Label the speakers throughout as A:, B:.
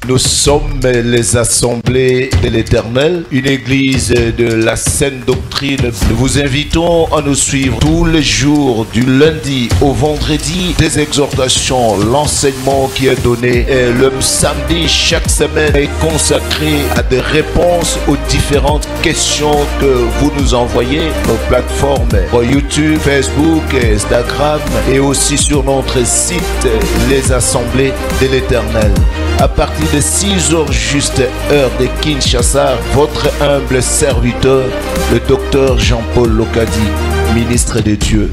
A: Nous sommes les assemblées de l'Éternel, une église de la saine doctrine. Nous vous invitons à nous suivre tous les jours, du lundi au vendredi, des exhortations, l'enseignement qui est donné. Et le samedi, chaque semaine, est consacré à des réponses aux différentes questions que vous nous envoyez. Nos plateformes YouTube, Facebook, Instagram et aussi sur notre site, les assemblées de l'Éternel. À partir de 6 heures juste, heure de Kinshasa, votre humble serviteur, le docteur Jean-Paul Lokadi, ministre de Dieu.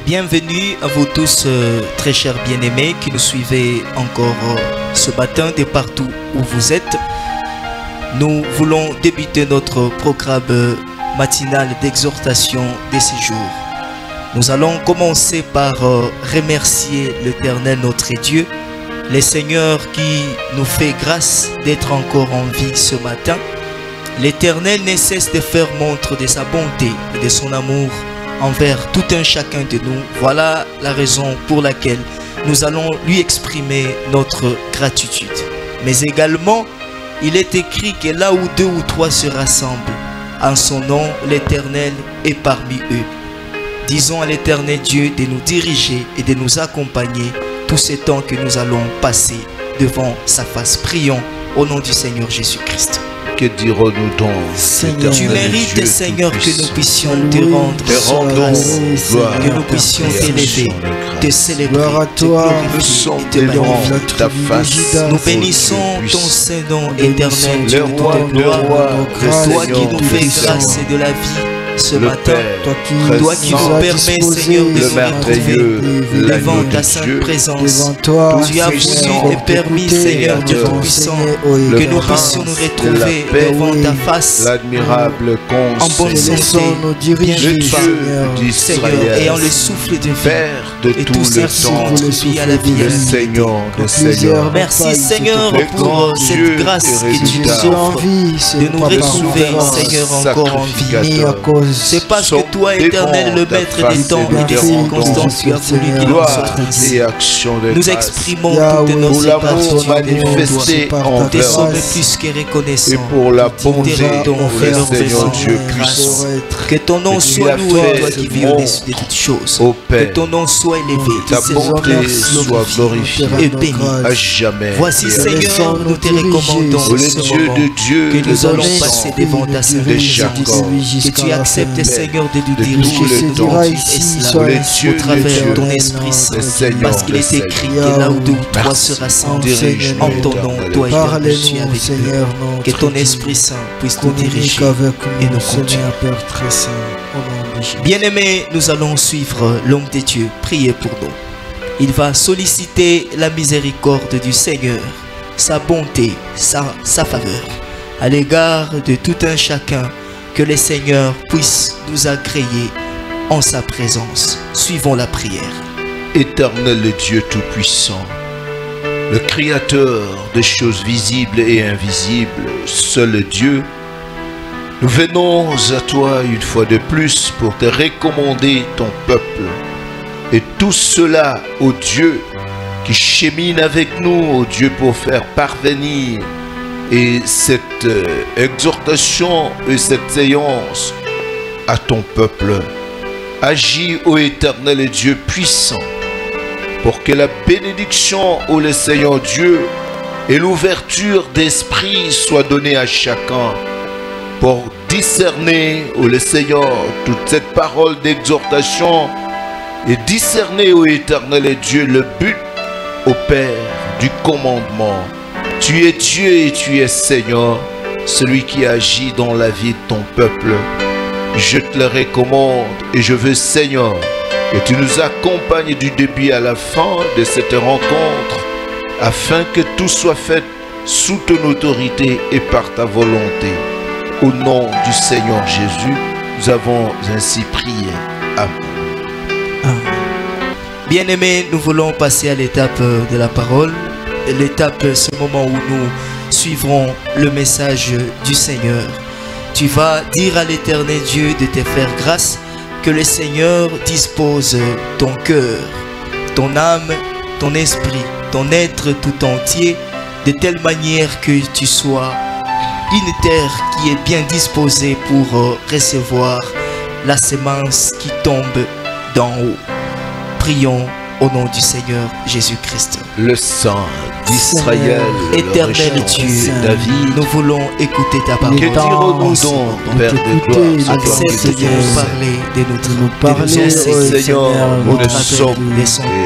B: Bienvenue à vous tous, très chers bien-aimés, qui nous suivez encore ce matin de partout où vous êtes. Nous voulons débuter notre programme matinal d'exhortation de ces jours. Nous allons commencer par remercier l'Éternel notre Dieu, le Seigneur qui nous fait grâce d'être encore en vie ce matin. L'Éternel ne cesse de faire montre de sa bonté et de son amour envers tout un chacun de nous. Voilà la raison pour laquelle nous allons lui exprimer notre gratitude. Mais également, il est écrit que là où 2 ou 3 se rassemblent, en son nom, l'Éternel est parmi eux. Disons à l'Éternel Dieu de nous diriger et de nous accompagner tout ce temps que nous allons passer devant sa face. Prions au nom du Seigneur Jésus-Christ.
A: Que dirons-nous donc,
B: Seigneur, tu mérites, Seigneur, que nous puissions te rendre grâce, que nous puissions t'élever, te célébrer, te glorifier et te magnifier.
A: Ta face.
B: Nous bénissons ton Saint-Nom éternel, Dieu de gloire, toi qui nous fais grâce de la vie ce matin, toi qui nous permets, Seigneur, de nous retrouver devant ta sainte présence. Tu as voulu et permis, Seigneur Dieu Tout-Puissant, que nous puissions nous retrouver devant ta face
A: l'admirable
B: en bonne santé, bien vivant, Seigneur, ayant le souffle de vie et tout ça qui contribue à la vie.
A: Seigneur.
B: Merci, Seigneur, pour cette grâce que tu nous offres de nous retrouver, Seigneur, encore en vie. C'est parce que toi, Éternel, le maître des temps et des circonstances, tu as voulu qu'il en soit ainsi. Nous exprimons toute notre gratitude en te sommes plus que reconnaissants.
A: Et pour la bonté
B: de Seigneur Dieu puissant. Que ton nom soit loué, toi qui vis au-dessus de toutes choses. Que ton nom soit élevé,
A: ta bonté soit glorifiée
B: et bénie
A: à jamais.
B: Voici, Seigneur, nous te recommandons ce moment que nous allons passer devant ta sainte présence. Que tu acceptes, Seigneur, de nous diriger
A: le temps
B: au travers de ton Esprit Saint, parce qu'il est écrit que là où 2 ou 3 se rassemblent en ton nom, toi et tu es avec nous. Que ton Esprit Saint puisse nous diriger et nous conduire. Bien-aimés, nous allons suivre l'homme de Dieu. Priez pour nous. Il va solliciter la miséricorde du Seigneur, sa bonté, sa faveur à l'égard de tout un chacun. Que le Seigneur puisse nous agréer en sa présence. Suivons la prière.
A: Éternel Dieu Tout-Puissant, le Créateur des choses visibles et invisibles, seul Dieu, nous venons à toi une fois de plus pour te recommander ton peuple et tout cela, ô Dieu, qui chemine avec nous, ô Dieu, pour faire parvenir et cette exhortation et cette séance à ton peuple. Agis, ô Éternel Dieu puissant, pour que la bénédiction, ô le Seigneur Dieu, et l'ouverture d'esprit soient données à chacun, pour discerner, ô le Seigneur, toute cette parole d'exhortation, et discerner, ô Éternel Dieu, le but, ô Père, du commandement. Tu es Dieu et tu es Seigneur, celui qui agit dans la vie de ton peuple. Je te le recommande et je veux, Seigneur, que tu nous accompagnes du début à la fin de cette rencontre, afin que tout soit fait sous ton autorité et par ta volonté. Au nom du Seigneur Jésus, nous avons ainsi prié. Amen.
B: Bien-aimés, nous voulons passer à l'étape de la parole. L'étape, ce moment où nous suivrons le message du Seigneur. Tu vas dire à l'Éternel Dieu de te faire grâce, que le Seigneur dispose ton cœur, ton âme, ton esprit ton être tout entier, de telle manière que tu sois une terre qui est bien disposée pour recevoir la semence qui tombe d'en haut. Prions au nom du Seigneur Jésus-Christ.
A: Le sang d'Israël,
B: Éternel Dieu,
A: David,
B: nous voulons écouter ta parole.
A: Que dirons-nous donc, Père de gloire,
B: accepte de nous parler de
C: nous parler,
A: Seigneur, nous ne sommes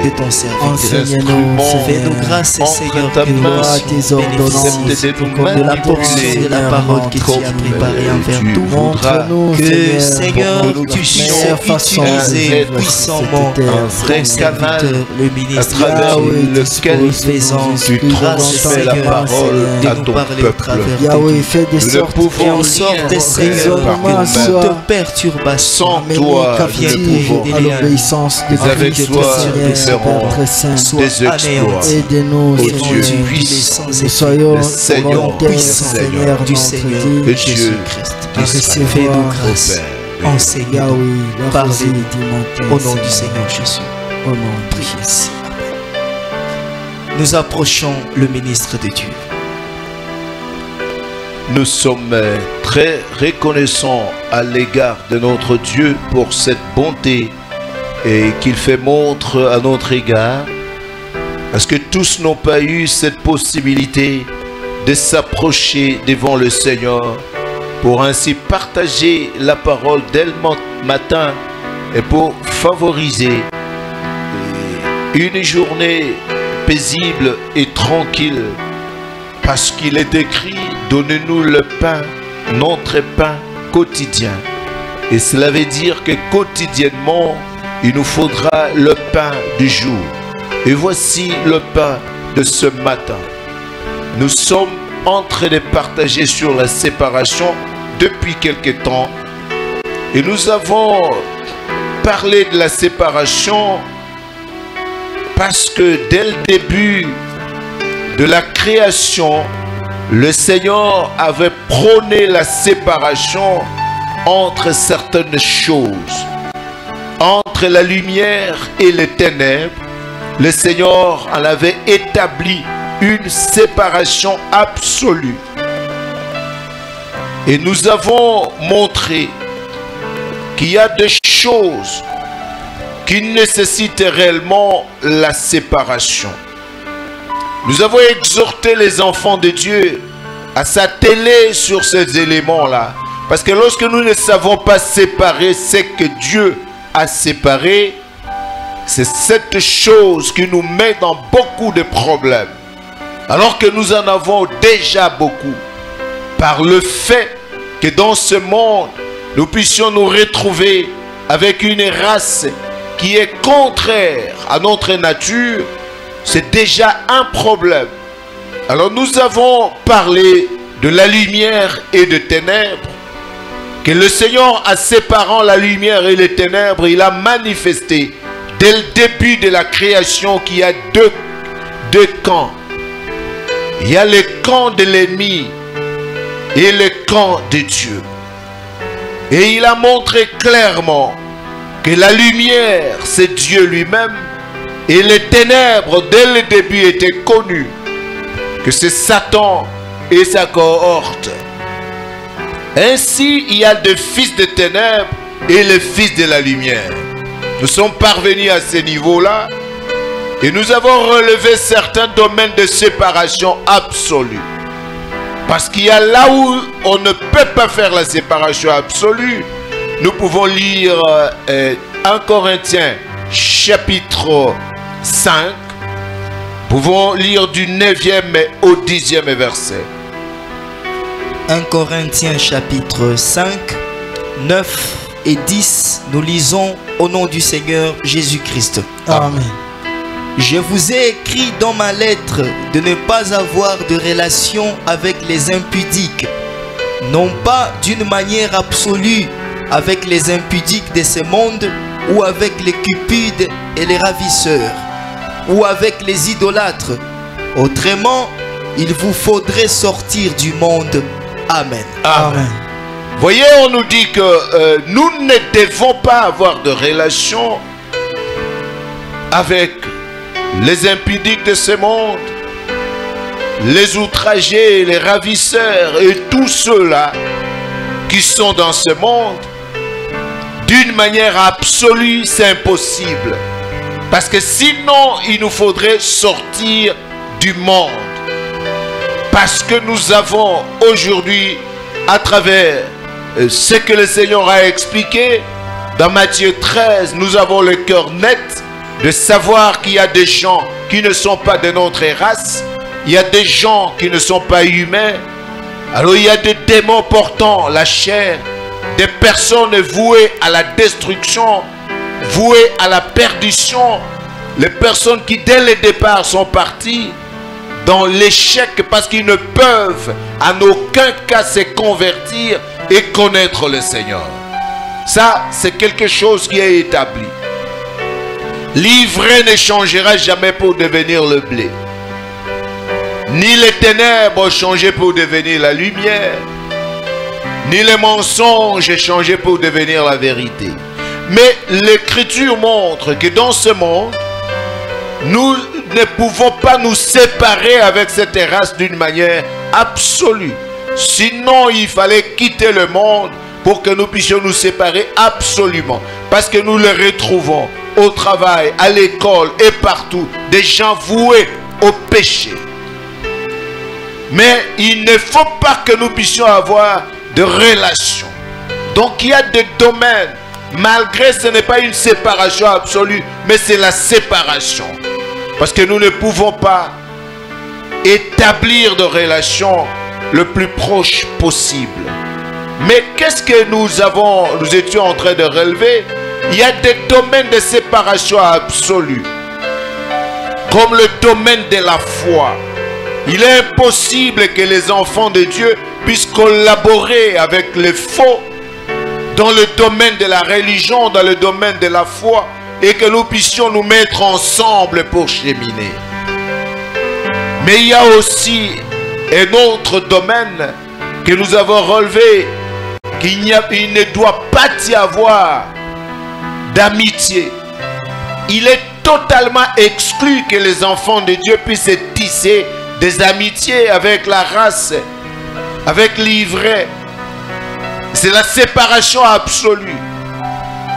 B: de ton serviteur.
C: Enseigne-nous,
B: Fais-nous grâce, Seigneur, que nous
C: tes ordonnances,
B: de la portion de la parole que tu as préparée envers nous.
C: Montre-nous,
B: Que, Seigneur, tu puisses utiliser puissamment
A: un vrai canal
B: le ministre
A: à travers lequel tu transmets la parole à ton peuple.
C: Yahweh, fais des sortes
B: Et en sorte, Seigneur, que toute perturbation
A: sans toi,
B: vient
C: à l'obéissance de
A: avec
C: Christ,
A: toi,
C: Seigneur,
A: nous ferons
C: Père Saint.
B: soit
A: des exploits.
B: anéantie.
C: Aidez-nous,
A: Ô
C: Seigneur.
A: Dieu
C: Nous
A: puissant,
C: soyons
A: Seigneur
C: volontaires,
A: puissant,
C: Seigneur,
B: du
C: notre
B: Seigneur
C: Dieu,
A: Dieu
B: Jésus-Christ.
C: à recevoir,
B: Fais-nous
A: Ô
B: grâce.
A: Père.
B: Enseigne-nous.
C: Yahweh, la
B: Parlez
C: rosée alimentaire,
B: au nom du Seigneur Jésus.
C: Au nom de Jésus.
B: Nous approchons le ministre de Dieu.
A: Nous sommes très reconnaissants à l'égard de notre Dieu pour cette bonté et qu'il fait montre à notre égard, parce que tous n'ont pas eu cette possibilité de s'approcher devant le Seigneur pour ainsi partager la parole dès le matin et pour favoriser une journée paisible et tranquille, parce qu'il est écrit: donnez-nous le pain, notre pain quotidien. Et cela veut dire que quotidiennement, il nous faudra le pain du jour. Et voici le pain de ce matin. Nous sommes en train de partager sur la séparation depuis quelque temps. Et nous avons parlé de la séparation parce que dès le début de la création, le Seigneur avait prôné la séparation entre certaines choses. Entre la lumière et les ténèbres, le Seigneur en avait établi une séparation absolue. Et nous avons montré qu'il y a des choses qui nécessitent réellement la séparation. Nous avons exhorté les enfants de Dieu à s'atteler sur ces éléments-là. Parce que lorsque nous ne savons pas séparer ce que Dieu a séparé, c'est cette chose qui nous met dans beaucoup de problèmes. Alors que nous en avons déjà beaucoup. Par le fait que dans ce monde, nous puissions nous retrouver avec une race qui est contraire à notre nature, c'est déjà un problème. Alors nous avons parlé de la lumière et de ténèbres, que le Seigneur, en séparant la lumière et les ténèbres, il a manifesté dès le début de la création qu'il y a deux camps. Il y a le camp de l'ennemi et le camp de Dieu. Et il a montré clairement que la lumière, c'est Dieu lui-même, et les ténèbres, dès le début, étaient connues, que c'est Satan et sa cohorte. Ainsi, il y a des fils de ténèbres et les fils de la lumière. Nous sommes parvenus à ce niveau-là, et nous avons relevé certains domaines de séparation absolue. Parce qu'il y a là où on ne peut pas faire la séparation absolue. Nous pouvons lire 1 Corinthiens chapitre 5. Nous pouvons lire du 9e au 10e verset.
B: 1 Corinthiens chapitre 5, 9 et 10. Nous lisons au nom du Seigneur Jésus-Christ.
C: Amen.
B: Je vous ai écrit dans ma lettre de ne pas avoir de relation avec les impudiques, non pas d'une manière absolue avec les impudiques de ce monde, ou avec les cupides et les ravisseurs, ou avec les idolâtres. Autrement, il vous faudrait sortir du monde. Amen.
C: Amen.
A: Voyez, on nous dit que nous ne devons pas avoir de relation avec les impudiques de ce monde, les outragés, les ravisseurs et tous ceux-là qui sont dans ce monde, d'une manière absolue, c'est impossible. Parce que sinon, il nous faudrait sortir du monde. Parce que nous avons aujourd'hui, à travers ce que le Seigneur a expliqué, dans Matthieu 13, nous avons le cœur net de savoir qu'il y a des gens qui ne sont pas de notre race. Il y a des gens qui ne sont pas humains. Alors il y a des démons portant la chair, des personnes vouées à la destruction, vouées à la perdition, les personnes qui dès le départ sont parties dans l'échec parce qu'ils ne peuvent en aucun cas se convertir et connaître le Seigneur. Ça, c'est quelque chose qui est établi. L'ivraie ne changera jamais pour devenir le blé. Ni les ténèbres changer pour devenir la lumière, ni les mensonges changer pour devenir la vérité. Mais l'Écriture montre que dans ce monde, nous ne pouvons pas nous séparer avec cette race d'une manière absolue. Sinon, il fallait quitter le monde pour que nous puissions nous séparer absolument. Parce que nous le retrouvons au travail, à l'école et partout. Des gens voués au péché. Mais il ne faut pas que nous puissions avoir de relations. Donc il y a des domaines, malgré ce n'est pas une séparation absolue, mais c'est la séparation. Parce que nous ne pouvons pas établir de relations le plus proche possible. Mais qu'est-ce que nous étions en train de relever? Il y a des domaines de séparation absolue. Comme le domaine de la foi. Il est impossible que les enfants de Dieu puissent collaborer avec les faux dans le domaine de la religion, dans le domaine de la foi, et que nous puissions nous mettre ensemble pour cheminer. Mais il y a aussi un autre domaine que nous avons relevé, qu'il ne doit pas y avoir d'amitié. Il est totalement exclu que les enfants de Dieu puissent tisser des amitiés avec la race, avec l'ivraie. C'est la séparation absolue.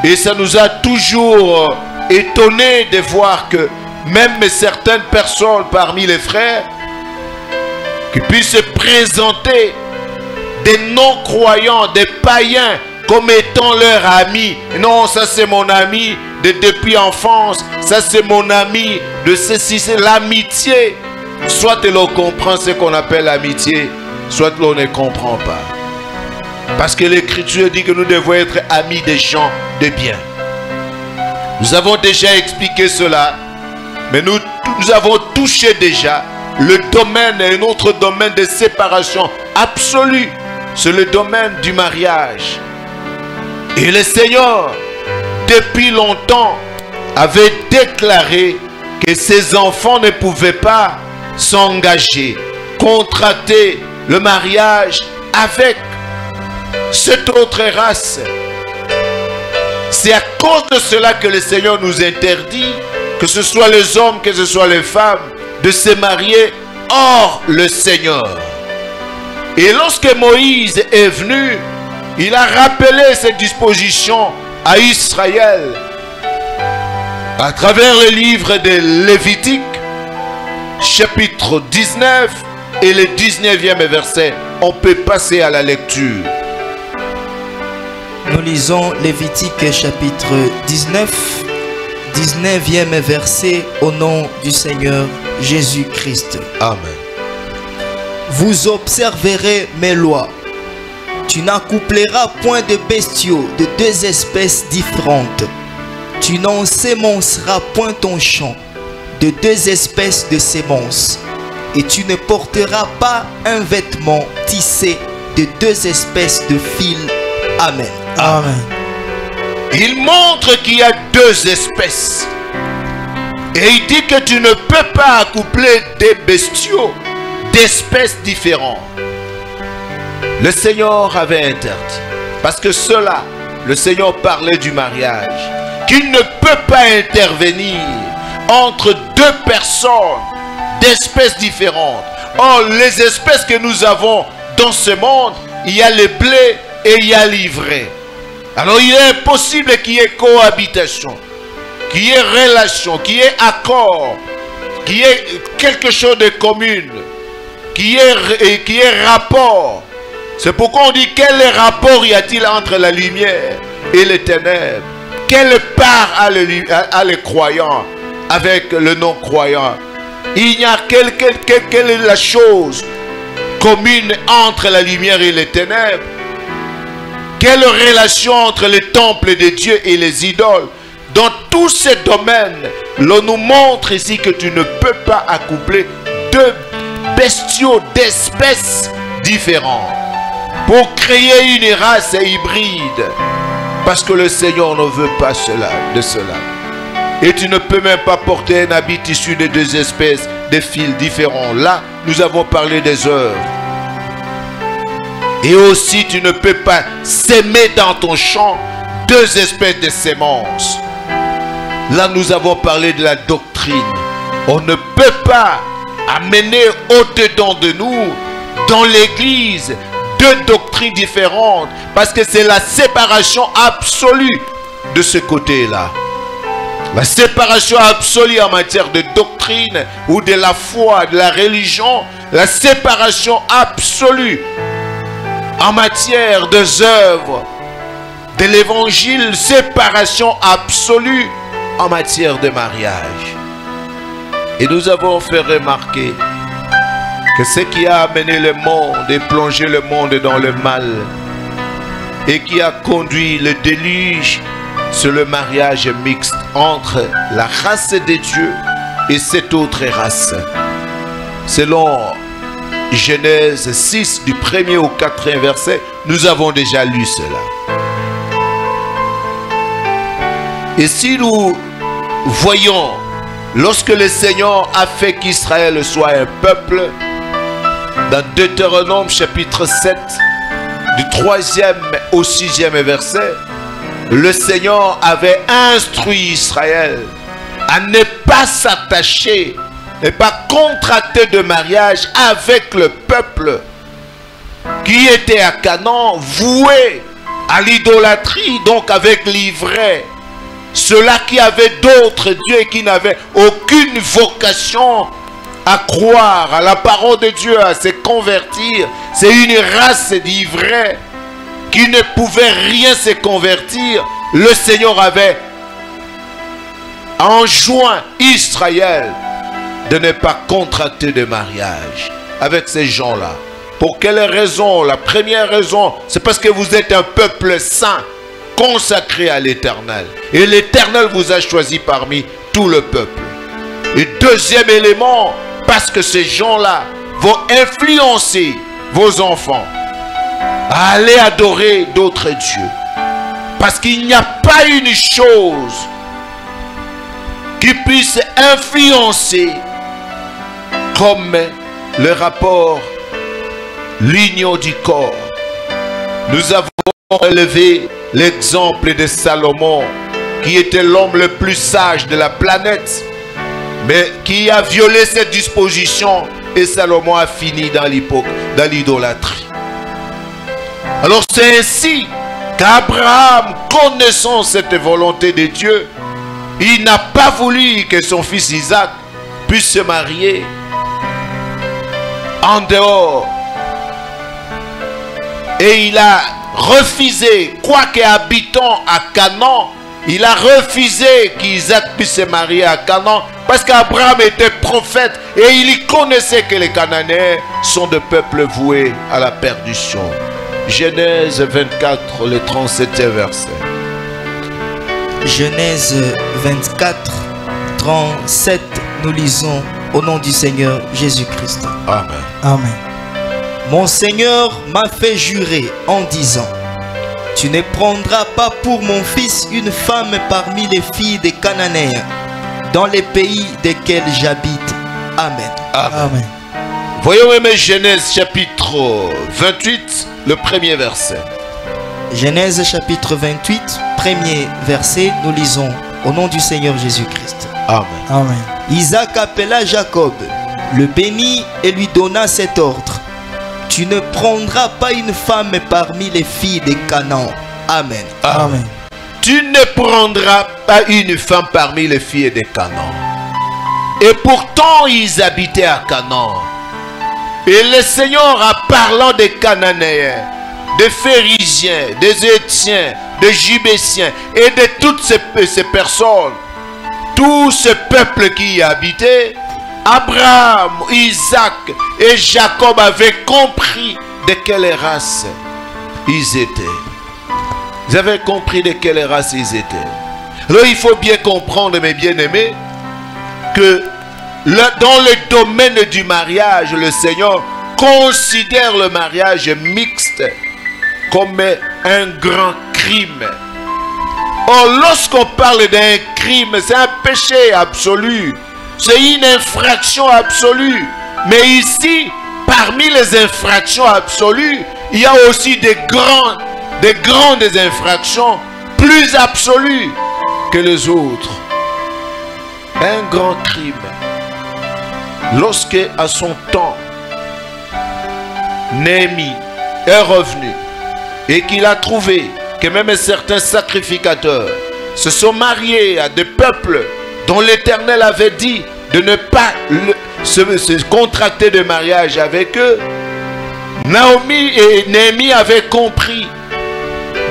A: Et ça nous a toujours étonné de voir que même certaines personnes parmi les frères qui puissent se présenter des non-croyants, des païens comme étant leurs amis. Non, ça c'est mon ami depuis enfance, ça c'est mon ami de ceci, c'est l'amitié. Soit l'on comprend ce qu'on appelle l'amitié, soit l'on ne comprend pas. Parce que l'Écriture dit que nous devons être amis des gens de bien. Nous avons déjà expliqué cela, mais nous avons touché déjà le domaine, un autre domaine de séparation absolue. C'est le domaine du mariage. Et le Seigneur, depuis longtemps, avait déclaré que ses enfants ne pouvaient pas s'engager, contracter le mariage avec cette autre race. C'est à cause de cela que le Seigneur nous interdit, que ce soit les hommes, que ce soit les femmes, de se marier hors le Seigneur. Et lorsque Moïse est venu, il a rappelé cette disposition à Israël à travers le livre de Lévitique, chapitre 19 et le 19e verset. On peut passer à la lecture.
B: Nous lisons Lévitique chapitre 19, 19e verset au nom du Seigneur Jésus-Christ.
A: Amen.
B: Vous observerez mes lois. Tu n'accoupleras point de bestiaux de deux espèces différentes. Tu n'ensemenceras point ton champ de deux espèces de semences. Et tu ne porteras pas un vêtement tissé de deux espèces de fils. Amen.
C: Amen.
A: Il montre qu'il y a deux espèces. Et il dit que tu ne peux pas accoupler des bestiaux d'espèces différentes. Le Seigneur avait interdit. Parce que cela, le Seigneur parlait du mariage. Qu'il ne peut pas intervenir entre deux personnes d'espèces différentes. Or, les espèces que nous avons dans ce monde, il y a le blé et il y a l'ivraie. Alors, il est impossible qu'il y ait cohabitation, qu'il y ait relation, qu'il y ait accord, qu'il y ait quelque chose de commun, qu'il y ait rapport. C'est pourquoi on dit quel rapport y a-t-il entre la lumière et les ténèbres? Quelle part a le croyant avec le non-croyant? Il y a quelle est la chose commune entre la lumière et les ténèbres? Quelle relation entre les temples de Dieu et les idoles? Dans tous ces domaines, l'on nous montre ici que tu ne peux pas accoupler deux bestiaux d'espèces différentes pour créer une race hybride. Parce que le Seigneur ne veut pas de cela. Et tu ne peux même pas porter un habit issu de deux espèces, de fils différents. Là, nous avons parlé des œuvres. Et aussi, tu ne peux pas s'aimer dans ton champ deux espèces de semences. Là, nous avons parlé de la doctrine. On ne peut pas amener au-dedans de nous, dans l'église, deux doctrines différentes. Parce que c'est la séparation absolue de ce côté-là. La séparation absolue en matière de doctrine ou de la foi, de la religion. La séparation absolue en matière des œuvres de l'évangile, séparation absolue en matière de mariage. Et nous avons fait remarquer que ce qui a amené le monde et plongé le monde dans le mal et qui a conduit le déluge, c'est le mariage mixte entre la race de Dieu et cette autre race. Selon Genèse 6, du 1er au 4e verset, nous avons déjà lu cela. Et si nous voyons, lorsque le Seigneur a fait qu'Israël soit un peuple, dans Deutéronome chapitre 7, du 3e au 6e verset, le Seigneur avait instruit Israël à ne pas s'attacher, ne pas contracter de mariage avec le peuple qui était à Canaan, voué à l'idolâtrie, donc avec l'ivraie. Ceux-là qui avaient d'autres dieux et qui n'avaient aucune vocation à croire à la parole de Dieu, à se convertir. C'est une race d'ivraie qui ne pouvait rien se convertir. Le Seigneur avait enjoint Israël de ne pas contracter de mariage avec ces gens-là. Pour quelle raison? La première raison, c'est parce que vous êtes un peuple saint, consacré à l'Éternel. Et l'Éternel vous a choisi parmi tout le peuple. Et deuxième élément, parce que ces gens-là vont influencer vos enfants à aller adorer d'autres dieux. Parce qu'il n'y a pas une chose qui puisse influencer comme le rapport, l'union du corps. Nous avons relevé l'exemple de Salomon, qui était l'homme le plus sage de la planète, mais qui a violé cette disposition, et Salomon a fini dans l'idolâtrie. Alors c'est ainsi qu'Abraham, connaissant cette volonté de Dieu, il n'a pas voulu que son fils Isaac puisse se marier en dehors. Et il a refusé, quoique habitant à Canaan, il a refusé qu'Isaac puisse se marier à Canaan, parce qu'Abraham était prophète et il connaissait que les Cananéens sont de peuples voués à la perdition. Genèse 24, le 37e verset.
B: Genèse 24, 37, nous lisons au nom du Seigneur Jésus-Christ.
A: Amen.
C: Amen.
B: Mon Seigneur m'a fait jurer en disant: tu ne prendras pas pour mon fils une femme parmi les filles des Cananéens, dans les pays desquels j'habite. Amen.
A: Amen.
C: Amen.
A: Voyons même Genèse chapitre 28, le premier verset.
B: Genèse chapitre 28, premier verset, nous lisons au nom du Seigneur Jésus-Christ.
A: Amen.
C: Amen.
B: Isaac appela Jacob, le bénit et lui donna cet ordre. Tu ne prendras pas une femme parmi les filles de Canaan. Amen.
C: Amen.
A: Tu ne prendras pas une femme parmi les filles de Canaan. Et pourtant, ils habitaient à Canaan. Et le Seigneur, en parlant des Cananéens, des Phérysiens, des Étiens, des Gibéciens et de toutes ces personnes, tout ce peuple qui y habitait, Abraham, Isaac et Jacob avaient compris de quelle race ils étaient. Ils avaient compris de quelle race ils étaient. Alors il faut bien comprendre, mes bien-aimés, que dans le domaine du mariage, le Seigneur considère le mariage mixte comme un grand crime. Or, lorsqu'on parle d'un crime, c'est un péché absolu. C'est une infraction absolue. Mais ici, parmi les infractions absolues, il y a aussi des grandes infractions plus absolues que les autres. Un grand crime. Lorsque, à son temps, Néhémie est revenu et qu'il a trouvé que même certains sacrificateurs se sont mariés à des peuples dont l'Éternel avait dit de ne pas se contracter de mariage avec eux, Néhémie avait compris.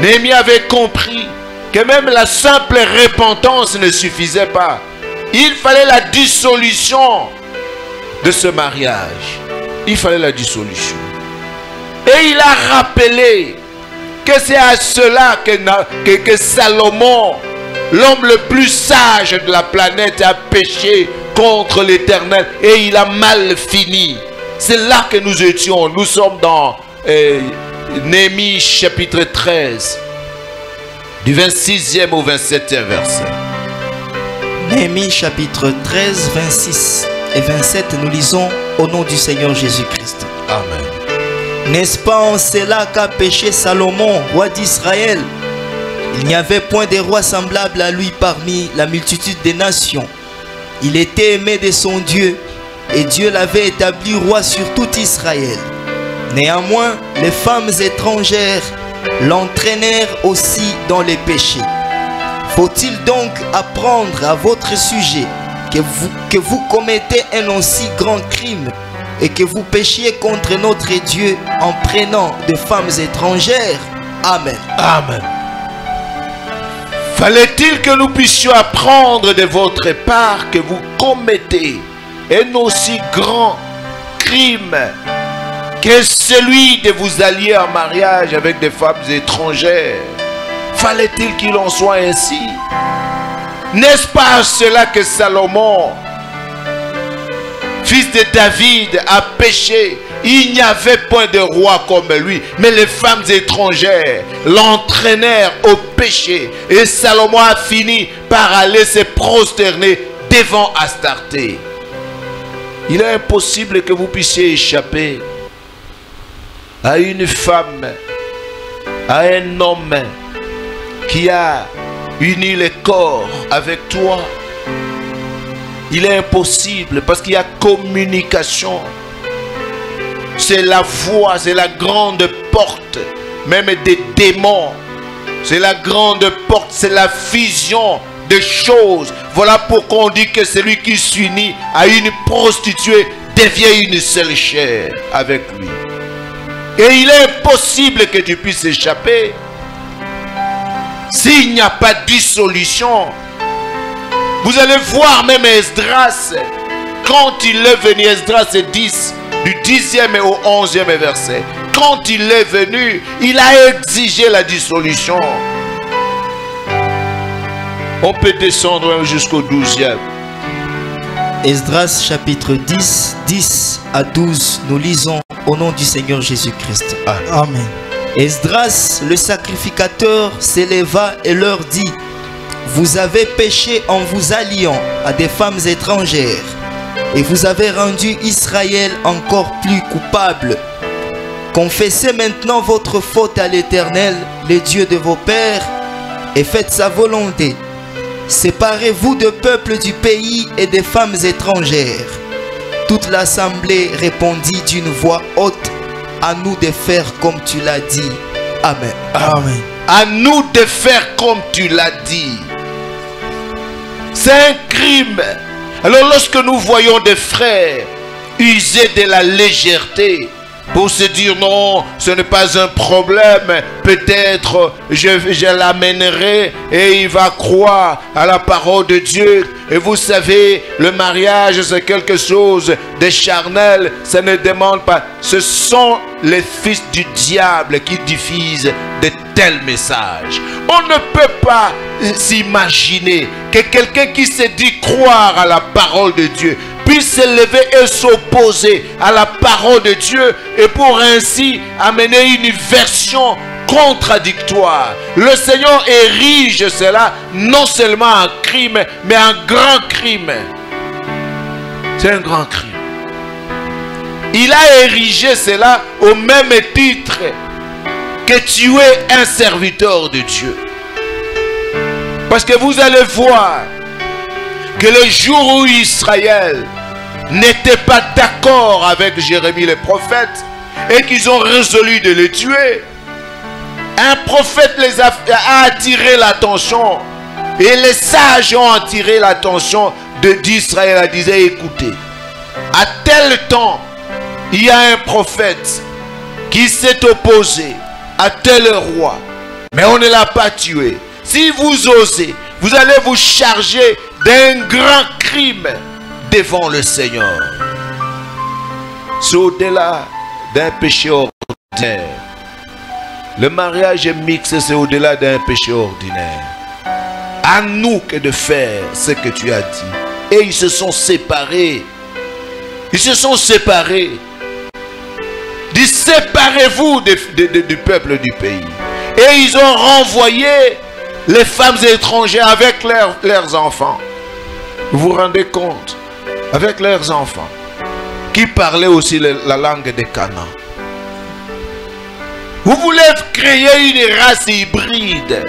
A: Néhémie avait compris que même la simple repentance ne suffisait pas. Il fallait la dissolution de ce mariage. Il fallait la dissolution. Et il a rappelé que c'est à cela que Salomon, l'homme le plus sage de la planète, a péché contre l'Éternel et il a mal fini. C'est là que nous étions. Nous sommes dans Néhémie chapitre 13, du 26e au 27e verset.
B: Néhémie chapitre 13, 26 et 27, nous lisons au nom du Seigneur Jésus-Christ.
A: Amen.
B: N'est-ce pas en cela qu'a péché Salomon, roi d'Israël? Il n'y avait point de roi semblable à lui parmi la multitude des nations. Il était aimé de son Dieu, et Dieu l'avait établi roi sur tout Israël. Néanmoins, les femmes étrangères l'entraînèrent aussi dans les péchés. Faut-il donc apprendre à votre sujet que vous commettez un aussi grand crime et que vous péchiez contre notre Dieu en prenant des femmes étrangères? Amen.
A: Amen. Fallait-il que nous puissions apprendre de votre part que vous commettez un aussi grand crime que celui de vous allier en mariage avec des femmes étrangères? Fallait-il qu'il en soit ainsi? N'est-ce pas cela que Salomon, fils de David, a péché? Il n'y avait point de roi comme lui, mais les femmes étrangères l'entraînèrent au péché. Et Salomon a fini par aller se prosterner devant Astarté. Il est impossible que vous puissiez échapper à une femme, à un homme qui a uni le corps avec toi. Il est impossible parce qu'il y a communication. C'est la voie, c'est la grande porte, même des démons. C'est la grande porte, c'est la fusion de choses. Voilà pourquoi on dit que celui qui s'unit à une prostituée devient une seule chair avec lui. Et il est impossible que tu puisses échapper s'il n'y a pas de dissolution. Vous allez voir même Esdras, quand il est venu, Esdras 10, du 10e au 11e verset. Quand il est venu, il a exigé la dissolution. On peut descendre jusqu'au 12e.
B: Esdras chapitre 10, 10 à 12, nous lisons au nom du Seigneur Jésus-Christ.
C: Amen.
B: Esdras, le sacrificateur, s'éleva et leur dit: vous avez péché en vous alliant à des femmes étrangères, et vous avez rendu Israël encore plus coupable. Confessez maintenant votre faute à l'Éternel, le Dieu de vos pères, et faites sa volonté. séparez-vous de peuples du pays et des femmes étrangères. Toute l'assemblée répondit d'une voix haute, à nous de faire comme tu l'as dit. Amen.
C: Amen.
A: À nous de faire comme tu l'as dit. C'est un crime. Alors lorsque nous voyons des frères user de la légèreté pour se dire non, ce n'est pas un problème, peut-être je l'amènerai et il va croire à la parole de Dieu. Et vous savez, le mariage c'est quelque chose de charnel, ça ne demande pas. Ce sont les fils du diable qui diffusent de tels messages. On ne peut pas s'imaginer que quelqu'un qui se dit croire à la parole de Dieu puisse se lever et s'opposer à la parole de Dieu et pour ainsi amener une version contradictoire. Le Seigneur érige cela non seulement en crime, mais en grand crime. C'est un grand crime. Il a érigé cela au même titre que tuer un serviteur de Dieu. Parce que vous allez voir que le jour où Israël n'était pas d'accord avec Jérémie le prophète et qu'ils ont résolu de le tuer, un prophète les a attiré l'attention et les sages ont attiré l'attention d'Israël. Elle disait, écoutez, à tel temps, il y a un prophète qui s'est opposé à tel roi, mais on ne l'a pas tué. Si vous osez, vous allez vous charger d'un grand crime devant le Seigneur. C'est au-delà d'un péché ordinaire. Le mariage mixte, c'est au-delà d'un péché ordinaire. À nous que de faire ce que tu as dit. Et ils se sont séparés. Ils se sont séparés. Dis, séparez-vous du peuple du pays. Et ils ont renvoyé les femmes étrangères avec leurs enfants. Vous vous rendez compte? Avec leurs enfants. Qui parlaient aussi la langue des Canaan. Vous voulez créer une race hybride.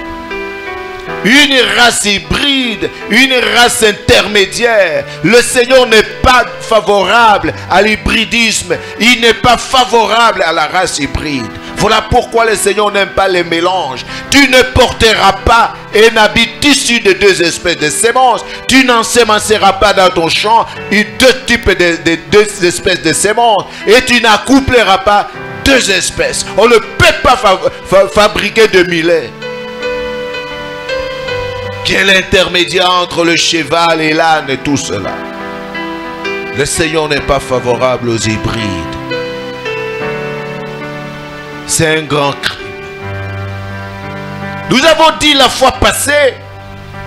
A: Une race hybride, une race intermédiaire. Le Seigneur n'est pas favorable à l'hybridisme. Il n'est pas favorable à la race hybride. Voilà pourquoi le Seigneur n'aime pas les mélanges. Tu ne porteras pas un habit issu de deux espèces de semences. Tu n'ensemenceras pas dans ton champ deux espèces de semences. Et tu n'accoupleras pas deux espèces. On ne peut pas fabriquer de millet. Quel intermédiaire entre le cheval et l'âne et tout cela? Le Seigneur n'est pas favorable aux hybrides. C'est un grand crime. Nous avons dit la fois passée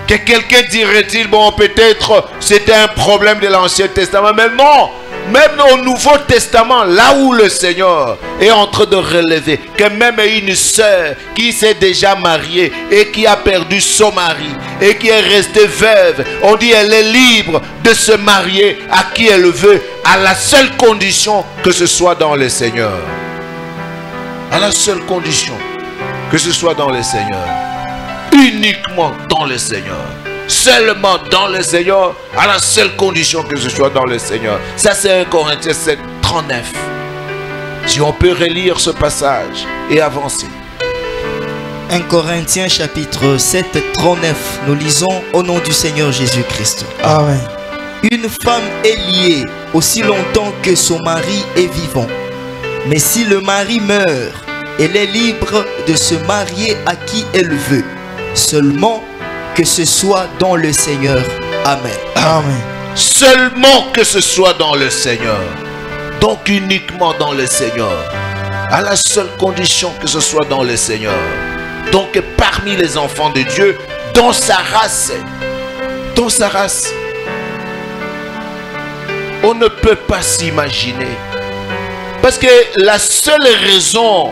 A: que quelqu'un dirait-il, bon, peut-être c'était un problème de l'Ancien Testament, mais non. Même au Nouveau Testament, là où le Seigneur est en train de relever que même une sœur qui s'est déjà mariée et qui a perdu son mari et qui est restée veuve, on dit elle est libre de se marier à qui elle veut, à la seule condition que ce soit dans le Seigneur. À la seule condition que ce soit dans le Seigneur. Uniquement dans le Seigneur. Seulement dans le Seigneur, à la seule condition que ce soit dans le Seigneur. Ça c'est 1 Corinthiens 7, 39. Si on peut relire ce passage et avancer.
B: 1 Corinthiens chapitre 7, 39. Nous lisons au nom du Seigneur Jésus-Christ.
C: Amen.
B: Une femme est liée aussi longtemps que son mari est vivant. Mais si le mari meurt, elle est libre de se marier à qui elle veut. Seulement que ce soit dans le Seigneur. Amen.
C: Amen.
A: Seulement que ce soit dans le Seigneur. Donc uniquement dans le Seigneur. À la seule condition que ce soit dans le Seigneur. Donc parmi les enfants de Dieu, dans sa race. Dans sa race. On ne peut pas s'imaginer. Parce que la seule raison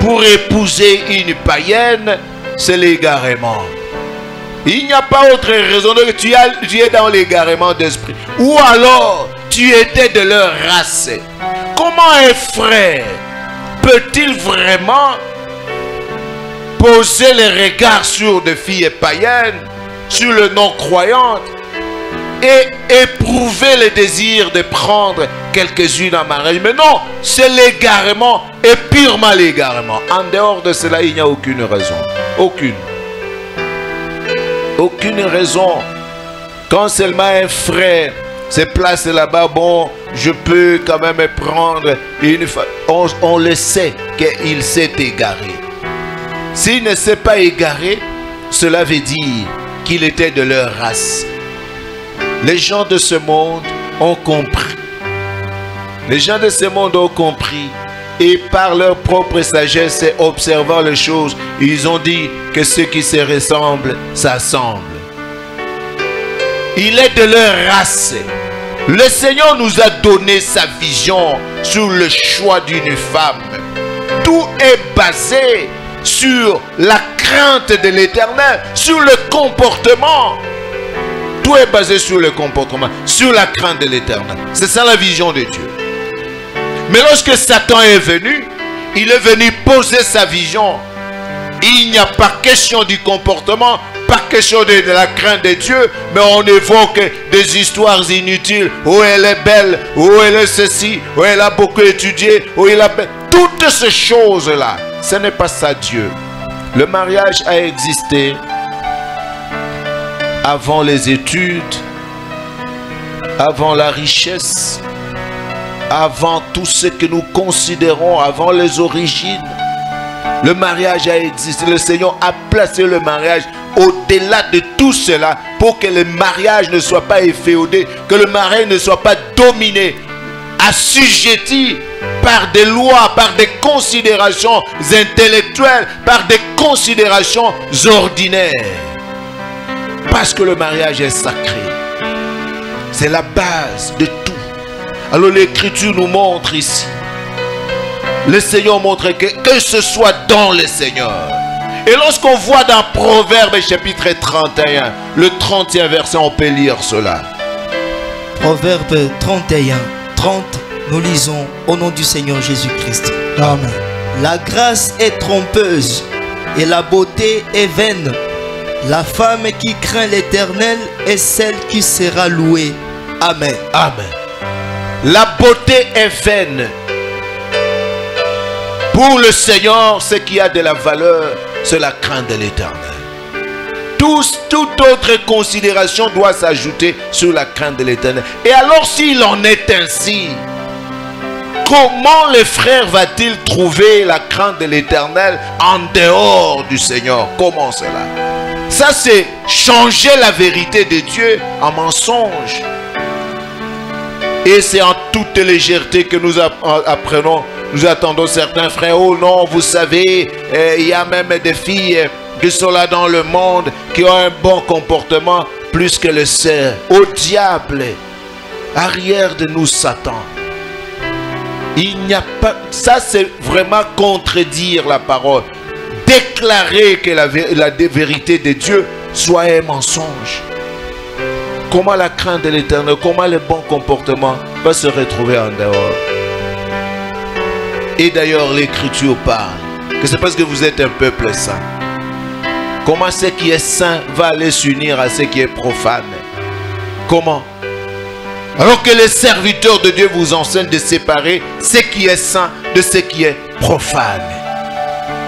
A: pour épouser une païenne, c'est l'égarement. Il n'y a pas autre raison que tu es dans l'égarement d'esprit. Ou alors, tu étais de leur race. Comment un frère peut-il vraiment poser les regards sur des filles païennes sur le non-croyante et éprouver le désir de prendre quelques-unes en mariage. Mais non, c'est l'égarement et purement l'égarement. En dehors de cela, il n'y a aucune raison. Aucune. Aucune raison. Quand seulement un frère se place là-bas, bon, je peux quand même prendre une femme. On le sait qu'il s'est égaré. S'il ne s'est pas égaré, cela veut dire qu'il était de leur race. Les gens de ce monde ont compris. Les gens de ce monde ont compris. Et par leur propre sagesse et observant les choses, ils ont dit que ceux qui se ressemblent s'assemblent. Il est de leur race. Le Seigneur nous a donné sa vision sur le choix d'une femme. Tout est basé sur la crainte de l'Éternel, sur le comportement. Tout est basé sur le comportement, sur la crainte de l'Éternel. C'est ça la vision de Dieu. Mais lorsque Satan est venu, il est venu poser sa vision. Il n'y a pas question du comportement, pas question de la crainte de Dieu, mais on évoque des histoires inutiles. Oh, elle est belle, oh, elle est ceci, oh, elle a beaucoup étudié, oh, il a... Toutes ces choses-là, ce n'est pas ça Dieu. Le mariage a existé avant les études, avant la richesse, avant tout ce que nous considérons, avant les origines. Le mariage a existé. Le Seigneur a placé le mariage au-delà de tout cela pour que le mariage ne soit pas efféodé, que le mariage ne soit pas dominé, assujetti par des lois, par des considérations intellectuelles, par des considérations ordinaires. Parce que le mariage est sacré. C'est la base de tout. Alors l'Écriture nous montre ici. Le Seigneur montre que ce soit dans le Seigneur. Et lorsqu'on voit dans Proverbes chapitre 31, le 30e verset, on peut lire cela.
B: Proverbes 31, 30, nous lisons au nom du Seigneur Jésus-Christ.
C: Amen.
B: La grâce est trompeuse et la beauté est vaine. La femme qui craint l'Éternel est celle qui sera louée. Amen.
A: Amen. La beauté est vaine. Pour le Seigneur, ce qui a de la valeur, c'est la crainte de l'Éternel. Toute autre considération doit s'ajouter sur la crainte de l'Éternel. Et alors s'il en est ainsi, comment le frère va-t-il trouver la crainte de l'Éternel en dehors du Seigneur? Comment cela? Ça, c'est changer la vérité de Dieu en mensonge. Et c'est en toute légèreté que nous apprenons. Nous attendons certains frères. Oh non, vous savez, il y a même des filles qui sont là dans le monde, qui ont un bon comportement plus que le sien. Au diable, arrière de nous Satan. Il n'y a pas... Ça, c'est vraiment contredire la parole. Déclarer que la vérité de Dieu soit un mensonge. Comment la crainte de l'Éternel, comment le bon comportement va se retrouver en dehors? Et d'ailleurs, l'Écriture parle que c'est parce que vous êtes un peuple saint. Comment ce qui est saint va aller s'unir à ce qui est profane? Comment? Alors que les serviteurs de Dieu vous enseignent de séparer ce qui est saint de ce qui est profane.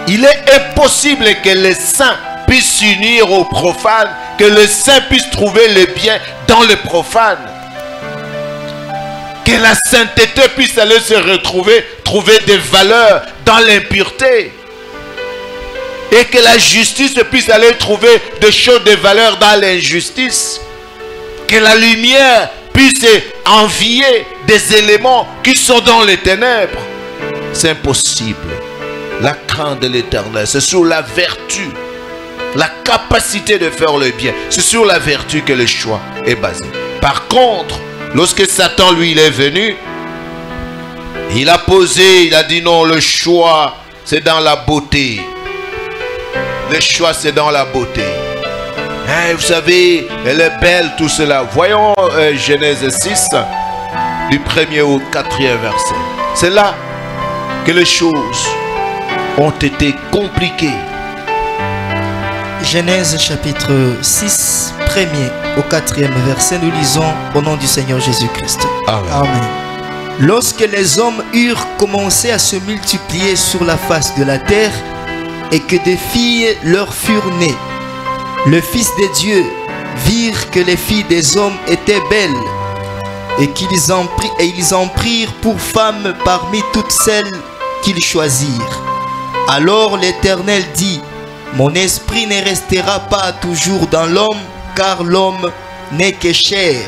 A: Il est impossible que les saints puissent s'unir aux profanes, que les saints puissent trouver le bien dans le profane. Que la sainteté puisse aller se retrouver, trouver des valeurs dans l'impureté. Et que la justice puisse aller trouver des choses, des valeurs dans l'injustice. Que la lumière puisse envier des éléments qui sont dans les ténèbres. C'est impossible. La crainte de l'Éternel, c'est sur la vertu, la capacité de faire le bien. C'est sur la vertu que le choix est basé. Par contre, lorsque Satan, lui, il est venu, il a posé, il a dit non, le choix, c'est dans la beauté. Le choix, c'est dans la beauté. Hein, vous savez, elle est belle, tout cela. Voyons Genèse 6, du 1er au 4e verset. C'est là que les choses ont été compliquées.
B: Genèse chapitre 6, 1er au 4e verset, nous lisons au nom du Seigneur Jésus-Christ.
A: Amen.
C: Amen.
B: Lorsque les hommes eurent commencé à se multiplier sur la face de la terre et que des filles leur furent nées, le Fils de Dieu virent que les filles des hommes étaient belles et ils en prirent pour femmes parmi toutes celles qu'ils choisirent. Alors l'Éternel dit: mon esprit ne restera pas toujours dans l'homme, car l'homme n'est que chair,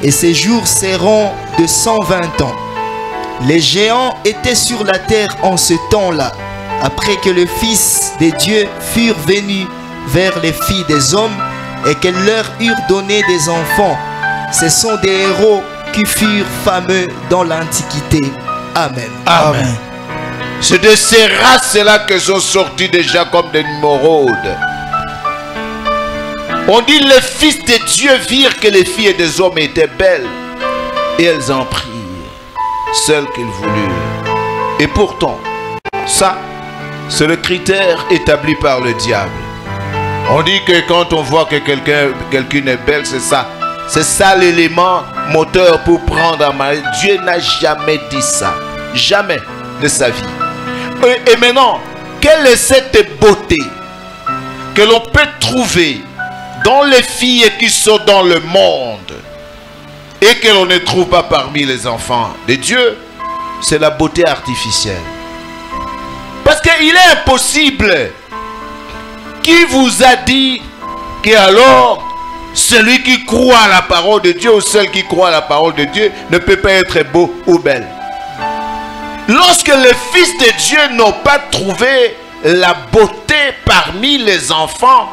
B: et ses jours seront de 120 ans. Les géants étaient sur la terre en ce temps-là, après que le Fils de Dieu furent venus vers les filles des hommes et qu'elles leur eurent donné des enfants. Ce sont des héros qui furent fameux dans l'Antiquité. Amen.
A: Amen. C'est de ces races-là que sont sortis déjà comme des numeraudes. On dit les fils de Dieu virent que les filles des hommes étaient belles et elles en prirent celles qu'ils voulurent. Et pourtant, ça, c'est le critère établi par le diable. On dit que quand on voit que quelqu'une est belle, c'est ça. C'est ça l'élément moteur pour prendre en main. Dieu n'a jamais dit ça. Jamais de sa vie. Et maintenant, quelle est cette beauté que l'on peut trouver dans les filles qui sont dans le monde et que l'on ne trouve pas parmi les enfants de Dieu? C'est la beauté artificielle. Parce qu'il est impossible. Qui vous a dit que alors celui qui croit à la parole de Dieu ou celle qui croit à la parole de Dieu ne peut pas être beau ou belle? Lorsque les fils de Dieu n'ont pas trouvé la beauté parmi les enfants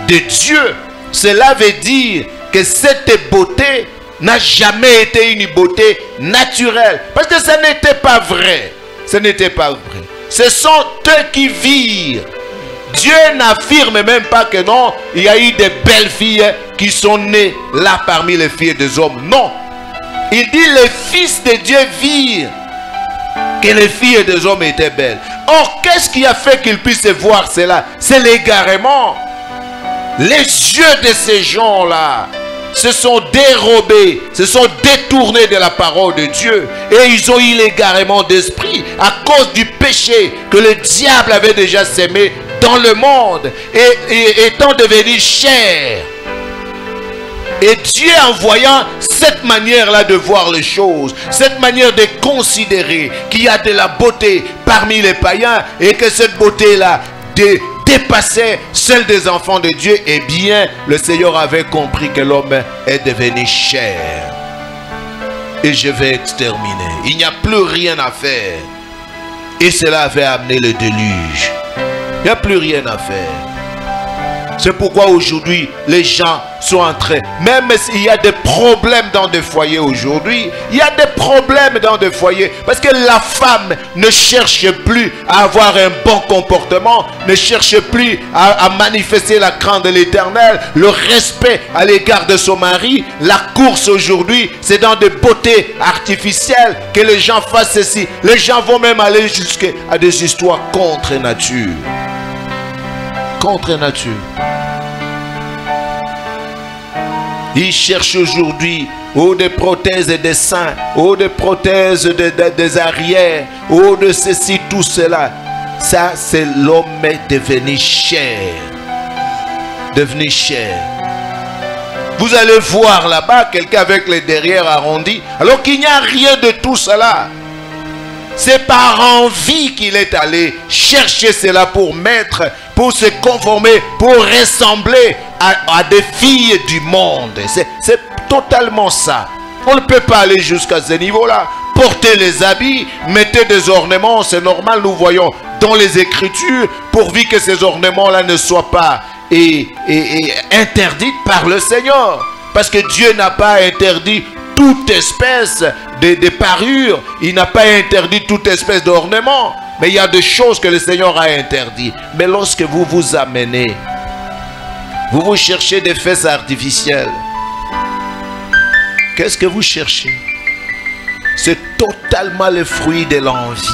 A: de Dieu, cela veut dire que cette beauté n'a jamais été une beauté naturelle. Parce que ce n'était pas vrai. Ce n'était pas vrai. Ce sont eux qui virent. Dieu n'affirme même pas que non, il y a eu des belles filles qui sont nées là parmi les filles des hommes. Non. Il dit les fils de Dieu virent que les filles des hommes étaient belles. Or, qu'est-ce qui a fait qu'ils puissent voir cela? C'est l'égarement. Les yeux de ces gens-là se sont dérobés, se sont détournés de la parole de Dieu. Et ils ont eu l'égarement d'esprit à cause du péché que le diable avait déjà sémé dans le monde et étant devenu chair. Et Dieu, en voyant cette manière-là de voir les choses, cette manière de considérer qu'il y a de la beauté parmi les païens et que cette beauté-là dépassait celle des enfants de Dieu, eh bien, le Seigneur avait compris que l'homme est devenu chair. Et je vais exterminer. Il n'y a plus rien à faire. Et cela avait amené le déluge. Il n'y a plus rien à faire. C'est pourquoi aujourd'hui, les gens sont en train, même s'il y a des problèmes dans des foyers aujourd'hui, il y a des problèmes dans des foyers, parce que la femme ne cherche plus à avoir un bon comportement, ne cherche plus à manifester la crainte de l'Éternel, le respect à l'égard de son mari. La course aujourd'hui, c'est dans des beautés artificielles que les gens fassent ceci. Les gens vont même aller jusqu'à des histoires contre nature. Contre nature. Ils cherchent aujourd'hui des prothèses des seins, des prothèses des arrières, de ceci, tout cela. Ça, c'est l'homme devenu chair. Devenu chair. Vous allez voir là-bas quelqu'un avec les derrières arrondis, alors qu'il n'y a rien de tout cela. C'est par envie qu'il est allé chercher cela pour mettre, pour se conformer, pour ressembler à des filles du monde. C'est totalement ça. On ne peut pas aller jusqu'à ce niveau-là. Portez les habits, mettez des ornements, c'est normal, nous voyons dans les Écritures, pourvu que ces ornements-là ne soient pas interdits par le Seigneur. Parce que Dieu n'a pas interdit toute espèce de parure, il n'a pas interdit toute espèce d'ornement, mais il y a des choses que le Seigneur a interdit. Mais lorsque vous vous amenez, vous cherchez des fesses artificielles, qu'est-ce que vous cherchez? C'est totalement le fruit de l'envie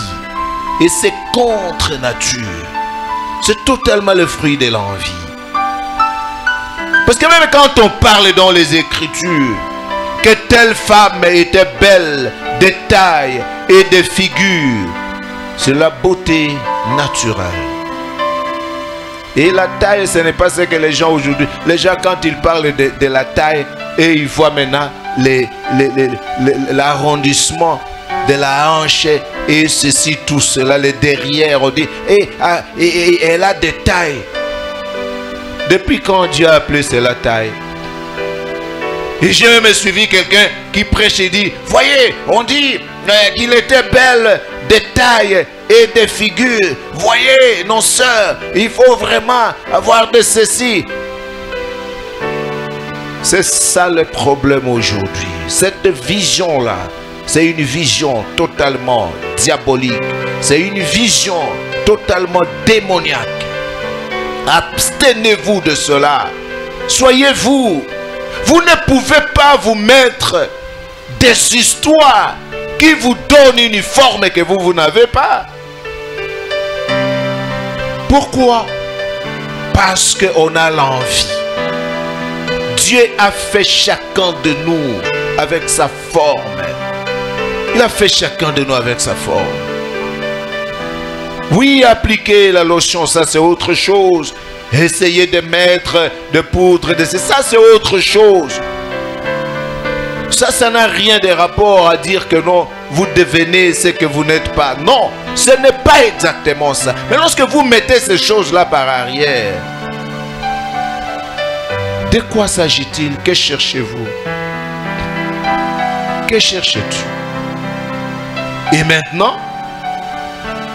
A: et c'est contre nature. C'est totalement le fruit de l'envie. Parce que même quand on parle dans les Écritures, que telle femme était belle de taille et de figure, c'est la beauté naturelle. Et la taille, ce n'est pas ce que les gens aujourd'hui... Les gens, quand ils parlent de la taille, et ils voient maintenant l'arrondissement de la hanche et ceci, tout cela, les derrière, on dit, et elle a des tailles. Depuis quand Dieu a appelé cela taille? Et j'ai même suivi quelqu'un qui prêche et dit, voyez, on dit qu'il était belle de taille et de figure. Voyez, nos sœurs, il faut vraiment avoir de ceci. C'est ça le problème aujourd'hui. Cette vision-là, c'est une vision totalement diabolique. C'est une vision totalement démoniaque. Abstenez-vous de cela. Soyez vous. Vous ne pouvez pas vous mettre des histoires qui vous donnent une forme que vous n'avez pas. Pourquoi? Parce qu'on a l'envie. Dieu a fait chacun de nous avec sa forme. Il a fait chacun de nous avec sa forme. Oui, appliquer la lotion, ça c'est autre chose. Essayer de mettre de poudre, ça c'est autre chose. Ça n'a rien de rapport à dire que non, vous devenez ce que vous n'êtes pas. Non, ce n'est pas exactement ça. Mais lorsque vous mettez ces choses-là par arrière, de quoi s'agit-il? Que cherchez-vous? Que cherches-tu? Et maintenant,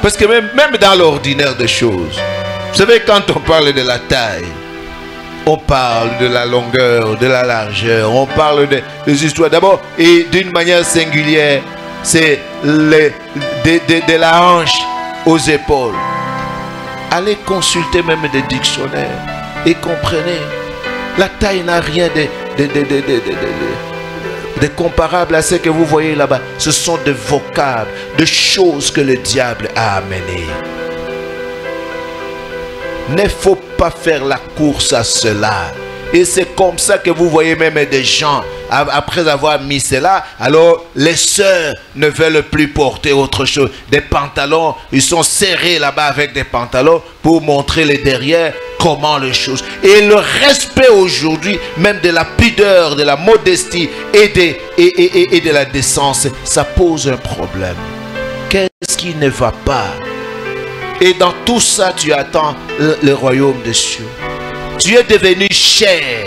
A: parce que même dans l'ordinaire des choses, vous savez, quand on parle de la taille, on parle de la longueur, de la largeur, on parle des histoires. D'abord, et d'une manière singulière, c'est de la hanche aux épaules. Allez consulter même des dictionnaires et comprenez. La taille n'a rien de comparable à ce que vous voyez là-bas. Ce sont des vocables, des choses que le diable a amenées. Il ne faut pas faire la course à cela. Et c'est comme ça que vous voyez même des gens, après avoir mis cela, alors les sœurs ne veulent plus porter autre chose. Des pantalons, ils sont serrés là-bas avec des pantalons pour montrer les derrière, comment les choses. Et le respect aujourd'hui, même de la pudeur, de la modestie et de la décence, ça pose un problème. Qu'est-ce qui ne va pas? Et dans tout ça, tu attends le royaume des cieux. Tu es devenu cher.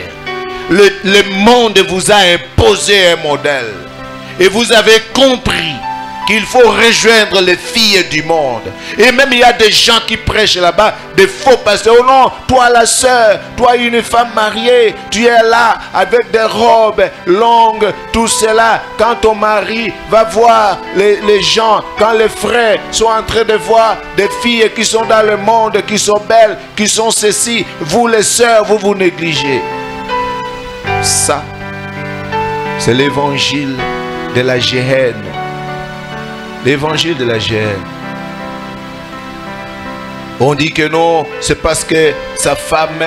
A: Le monde vous a imposé un modèle. Et vous avez compris qu'il faut rejoindre les filles du monde. Et même il y a des gens qui prêchent là-bas, des faux pasteurs. Oh non, toi la sœur, toi une femme mariée, tu es là avec des robes longues, tout cela. Quand ton mari va voir les gens, quand les frères sont en train de voir des filles qui sont dans le monde, qui sont belles, qui sont ceci, vous les sœurs, vous vous négligez. Ça, c'est l'évangile de la Géhenne. L'évangile de la Géhenne. On dit que non, c'est parce que sa femme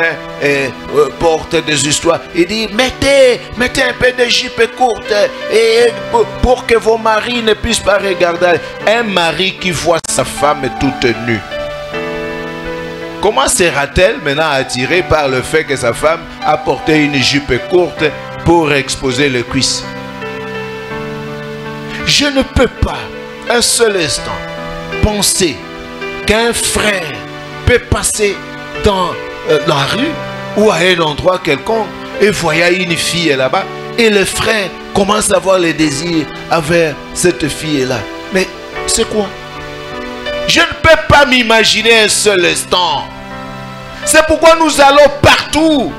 A: porte des histoires. Il dit, mettez un peu de jupe courte et pour que vos maris ne puissent pas regarder. Un mari qui voit sa femme toute nue, comment sera-t-elle maintenant attirée par le fait que sa femme a porté une jupe courte pour exposer les cuisses? Je ne peux pas un seul instant penser qu'un frère peut passer dans la rue ou à un endroit quelconque et voyait une fille là-bas et le frère commence à avoir le désir envers cette fille-là. Mais c'est quoi? Je ne peux pas m'imaginer un seul instant. C'est pourquoi nous allons partout.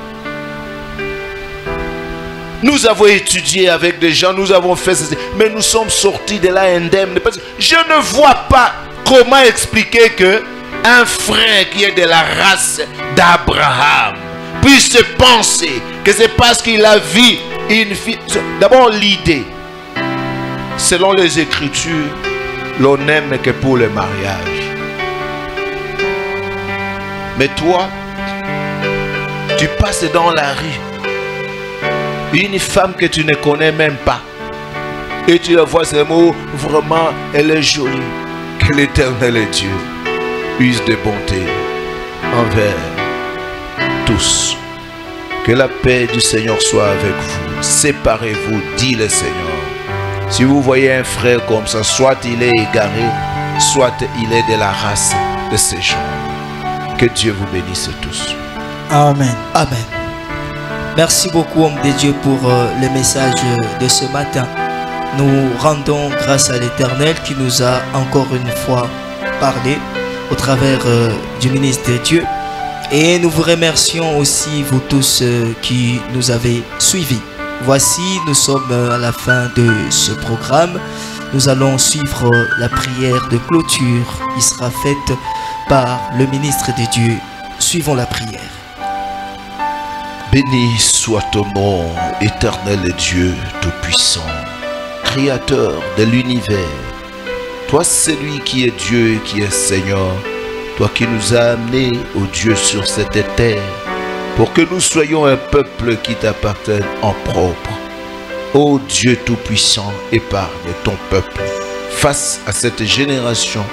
A: Nous avons étudié avec des gens, nous avons fait ceci, mais nous sommes sortis de là indemnes. Je ne vois pas comment expliquer que un frère qui est de la race d'Abraham puisse penser que c'est parce qu'il a vu une fille. D'abord l'idée, selon les Écritures, l'on n'aime que pour le mariage. Mais toi, tu passes dans la rue. Une femme que tu ne connais même pas. Et tu la vois ces mots, vraiment, elle est jolie. Que l'Éternel est Dieu use de bonté envers tous. Que la paix du Seigneur soit avec vous. Séparez-vous, dit le Seigneur. Si vous voyez un frère comme ça, soit il est égaré, soit il est de la race de ces gens. Que Dieu vous bénisse tous.
C: Amen.
B: Amen. Merci beaucoup, homme de Dieu, pour le message de ce matin. Nous rendons grâce à l'Éternel qui nous a encore une fois parlé au travers du ministre de Dieu. Et nous vous remercions aussi, vous tous qui nous avez suivis. Voici, nous sommes à la fin de ce programme. Nous allons suivre la prière de clôture qui sera faite par le ministre de Dieu. Suivons la prière.
A: Béni soit ton nom, éternel Dieu Tout-Puissant, Créateur de l'univers. Toi, celui qui est Dieu et qui est Seigneur, toi qui nous as amenés, ô Dieu, sur cette terre, pour que nous soyons un peuple qui t'appartienne en propre. Ô Dieu Tout-Puissant, épargne ton peuple face à cette génération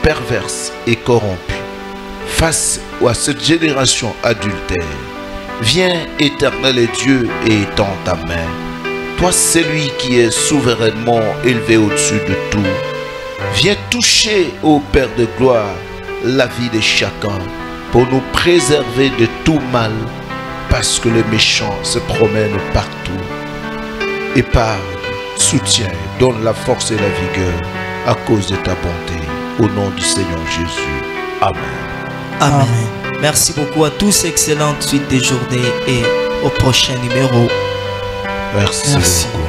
A: perverse et corrompue, face à cette génération adultère. Viens, éternel Dieu, et étends ta main. Toi, celui qui est souverainement élevé au-dessus de tout, viens toucher, ô Père de gloire, la vie de chacun pour nous préserver de tout mal, parce que le méchant se promène partout. Épargne, soutiens, donne la force et la vigueur à cause de ta bonté. Au nom du Seigneur Jésus. Amen.
B: Amen.
C: Amen.
B: Merci beaucoup à tous. Excellente suite des journées et au prochain numéro.
A: Merci.
C: Merci.
A: Beaucoup.